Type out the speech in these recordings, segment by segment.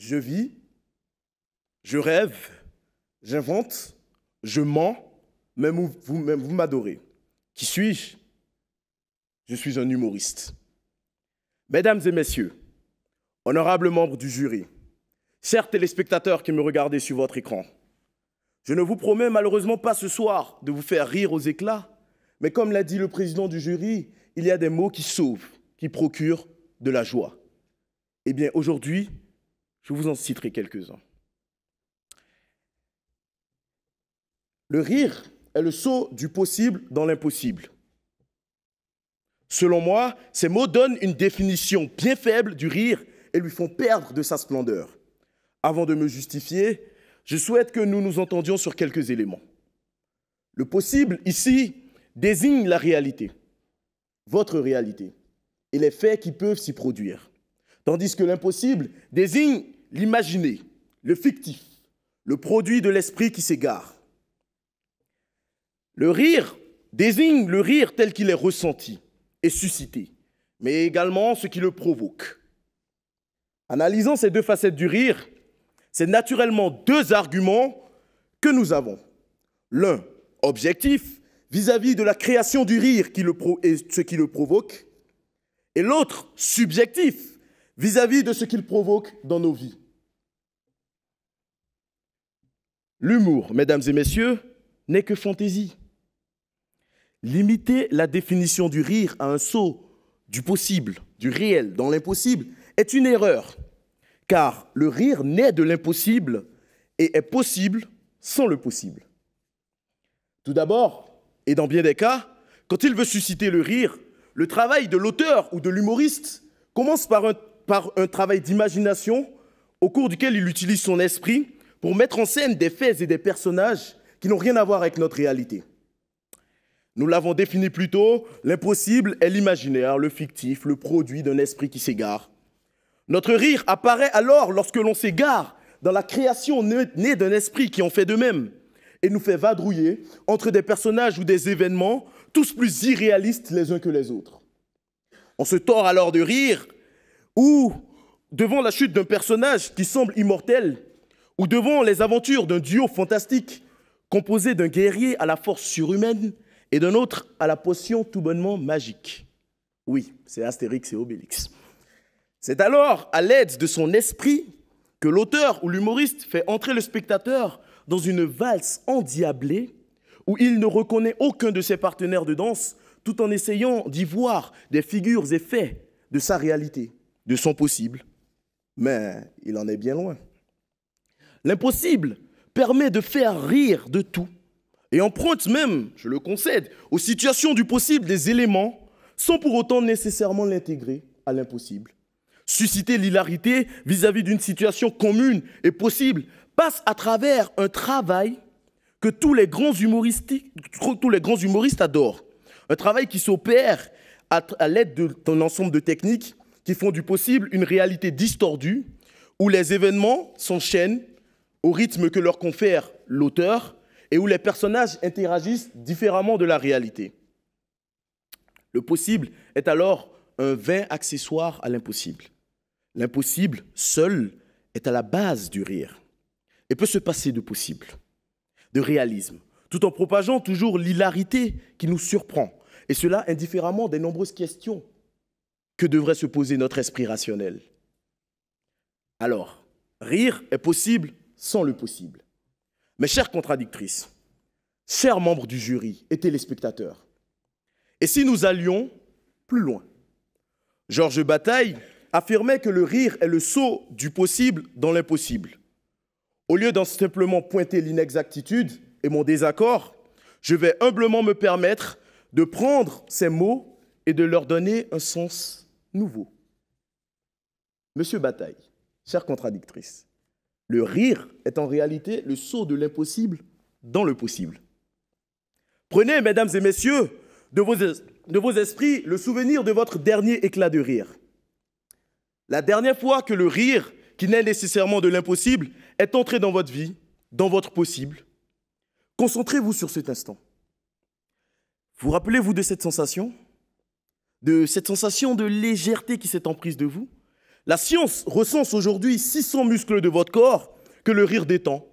Je vis, je rêve, j'invente, je mens, même vous m'adorez. Qui suis-je? Je suis un humoriste. Mesdames et messieurs, honorables membres du jury, chers téléspectateurs qui me regardez sur votre écran, je ne vous promets malheureusement pas ce soir de vous faire rire aux éclats, mais comme l'a dit le président du jury, il y a des mots qui sauvent, qui procurent de la joie. Eh bien, aujourd'hui, je vous en citerai quelques-uns. Le rire est le saut du possible dans l'impossible. Selon moi, ces mots donnent une définition bien faible du rire et lui font perdre de sa splendeur. Avant de me justifier, je souhaite que nous nous entendions sur quelques éléments. Le possible, ici, désigne la réalité, votre réalité, et les faits qui peuvent s'y produire. Tandis que l'impossible désigne l'imaginé, le fictif, le produit de l'esprit qui s'égare. Le rire désigne le rire tel qu'il est ressenti et suscité, mais également ce qui le provoque. Analysant ces deux facettes du rire, c'est naturellement deux arguments que nous avons. L'un, objectif, vis-à-vis de la création du rire et ce qui le provoque, et l'autre, subjectif, vis-à-vis de ce qu'il provoque dans nos vies. L'humour, mesdames et messieurs, n'est que fantaisie. Limiter la définition du rire à un saut du possible, du réel dans l'impossible, est une erreur, car le rire naît de l'impossible et est possible sans le possible. Tout d'abord, et dans bien des cas, quand il veut susciter le rire, le travail de l'auteur ou de l'humoriste commence par un travail d'imagination au cours duquel il utilise son esprit pour mettre en scène des faits et des personnages qui n'ont rien à voir avec notre réalité. Nous l'avons défini plus tôt, l'impossible est l'imaginaire, le fictif, le produit d'un esprit qui s'égare. Notre rire apparaît alors lorsque l'on s'égare dans la création née d'un esprit qui en fait de même et nous fait vadrouiller entre des personnages ou des événements tous plus irréalistes les uns que les autres. On se tord alors de rire ou devant la chute d'un personnage qui semble immortel ou devant les aventures d'un duo fantastique composé d'un guerrier à la force surhumaine et d'un autre à la potion tout bonnement magique. Oui, c'est Astérix et Obélix. C'est alors à l'aide de son esprit que l'auteur ou l'humoriste fait entrer le spectateur dans une valse endiablée où il ne reconnaît aucun de ses partenaires de danse tout en essayant d'y voir des figures et faits de sa réalité, de son possible. Mais il en est bien loin. L'impossible permet de faire rire de tout et emprunte même, je le concède, aux situations du possible des éléments sans pour autant nécessairement l'intégrer à l'impossible. Susciter l'hilarité vis-à-vis d'une situation commune et possible passe à travers un travail que tous les grands humoristes adorent. Un travail qui s'opère à l'aide d'un ensemble de techniques qui font du possible une réalité distordue où les événements s'enchaînent au rythme que leur confère l'auteur et où les personnages interagissent différemment de la réalité. Le possible est alors un vain accessoire à l'impossible. L'impossible, seul, est à la base du rire et peut se passer de possible, de réalisme, tout en propageant toujours l'hilarité qui nous surprend, et cela indifféremment des nombreuses questions que devrait se poser notre esprit rationnel. Alors, rire est possible sans le possible. Mes chères contradictrices, chers membres du jury et téléspectateurs, et si nous allions plus loin? Georges Bataille affirmait que le rire est le saut du possible dans l'impossible. Au lieu d'en simplement pointer l'inexactitude et mon désaccord, je vais humblement me permettre de prendre ces mots et de leur donner un sens nouveau. Monsieur Bataille, chère contradictrice, le rire est en réalité le saut de l'impossible dans le possible. Prenez, mesdames et messieurs, de vos esprits le souvenir de votre dernier éclat de rire. La dernière fois que le rire, qui naît nécessairement de l'impossible, est entré dans votre vie, dans votre possible, concentrez-vous sur cet instant. Vous rappelez-vous de cette sensation de légèreté qui s'est emprise de vous, La science recense aujourd'hui 600 muscles de votre corps que le rire détend,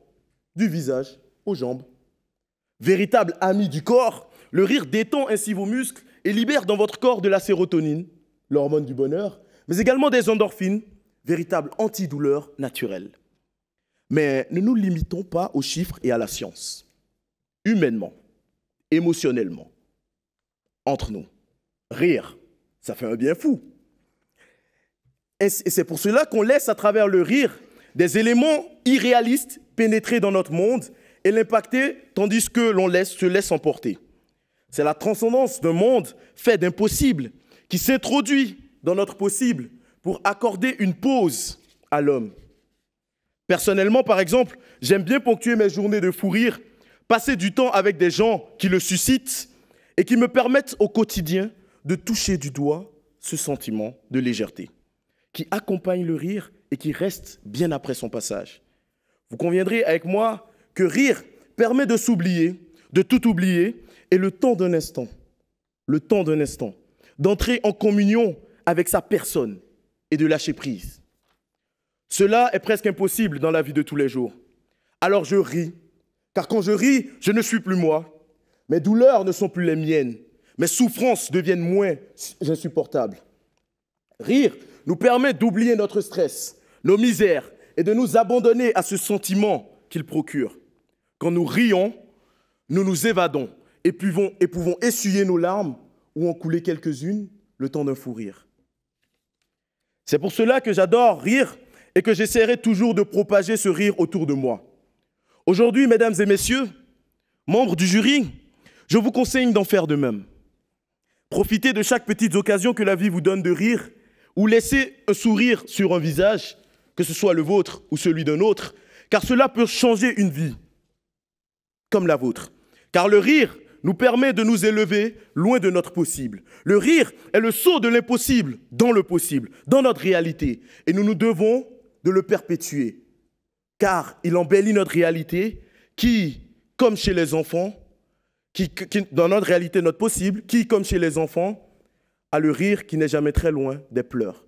du visage aux jambes. Véritable ami du corps, le rire détend ainsi vos muscles et libère dans votre corps de la sérotonine, l'hormone du bonheur, mais également des endorphines, véritable antidouleur naturelle. Mais ne nous limitons pas aux chiffres et à la science. Humainement, émotionnellement, entre nous, rire, ça fait un bien fou. Et c'est pour cela qu'on laisse à travers le rire des éléments irréalistes pénétrer dans notre monde et l'impacter tandis que l'on se laisse emporter. C'est la transcendance d'un monde fait d'impossible qui s'introduit dans notre possible pour accorder une pause à l'homme. Personnellement, par exemple, j'aime bien ponctuer mes journées de fou rire, passer du temps avec des gens qui le suscitent et qui me permettent au quotidien de toucher du doigt ce sentiment de légèreté qui accompagne le rire et qui reste bien après son passage. Vous conviendrez avec moi que rire permet de s'oublier, de tout oublier, et le temps d'un instant, d'entrer en communion avec sa personne et de lâcher prise. Cela est presque impossible dans la vie de tous les jours. Alors je ris, car quand je ris, je ne suis plus moi. Mes douleurs ne sont plus les miennes. Mes souffrances deviennent moins insupportables. Rire nous permet d'oublier notre stress, nos misères, et de nous abandonner à ce sentiment qu'il procure. Quand nous rions, nous nous évadons et pouvons essuyer nos larmes ou en couler quelques-unes le temps d'un fou rire. C'est pour cela que j'adore rire et que j'essaierai toujours de propager ce rire autour de moi. Aujourd'hui, mesdames et messieurs, membres du jury, je vous conseille d'en faire de même. Profitez de chaque petite occasion que la vie vous donne de rire ou laissez un sourire sur un visage, que ce soit le vôtre ou celui d'un autre, car cela peut changer une vie, comme la vôtre. Car le rire nous permet de nous élever loin de notre possible. Le rire est le saut de l'impossible dans le possible, dans notre réalité. Et nous nous devons de le perpétuer, car il embellit notre réalité qui, comme chez les enfants, dans notre réalité, notre possible, qui, comme chez les enfants, a le rire qui n'est jamais très loin des pleurs.